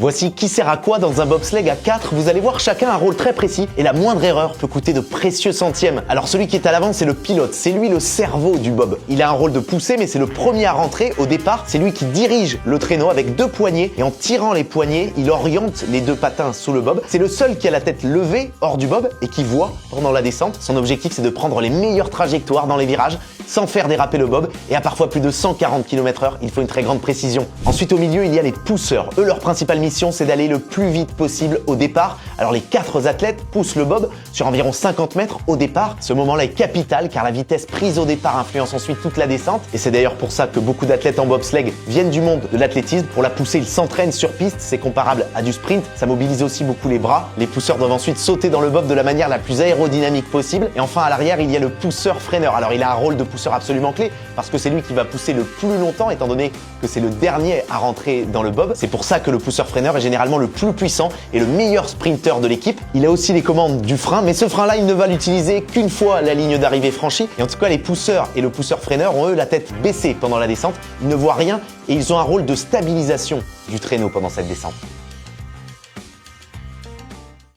Voici qui sert à quoi dans un bobsleigh à 4. Vous allez voir, chacun a un rôle très précis et la moindre erreur peut coûter de précieux centièmes. Alors celui qui est à l'avant, c'est le pilote, c'est lui le cerveau du bob. Il a un rôle de pousser, mais c'est le premier à rentrer au départ. C'est lui qui dirige le traîneau avec 2 poignées et en tirant les poignées, il oriente les 2 patins sous le bob. C'est le seul qui a la tête levée hors du bob et qui voit pendant la descente. Son objectif, c'est de prendre les meilleures trajectoires dans les virages sans faire déraper le bob, et à parfois plus de 140 km/h, il faut une très grande précision. Ensuite, au milieu, il y a les pousseurs. Eux, leur principale mission, c'est d'aller le plus vite possible au départ. Alors les 4 athlètes poussent le bob sur environ 50 mètres au départ. Ce moment-là est capital car la vitesse prise au départ influence ensuite toute la descente, et c'est d'ailleurs pour ça que beaucoup d'athlètes en bobsleigh viennent du monde de l'athlétisme. Pour la poussée, ils s'entraînent sur piste, c'est comparable à du sprint, ça mobilise aussi beaucoup les bras. Les pousseurs doivent ensuite sauter dans le bob de la manière la plus aérodynamique possible. Et enfin, à l'arrière, il y a le pousseur-freineur. Alors il a un rôle de pousseur absolument clé parce que c'est lui qui va pousser le plus longtemps étant donné que c'est le dernier à rentrer dans le bob. C'est pour ça que le pousseur-freineur est généralement le plus puissant et le meilleur sprinter de l'équipe. Il a aussi les commandes du frein, mais ce frein-là, il ne va l'utiliser qu'une fois la ligne d'arrivée franchie. Et en tout cas, les pousseurs et le pousseur-freineur ont eux la tête baissée pendant la descente. Ils ne voient rien et ils ont un rôle de stabilisation du traîneau pendant cette descente.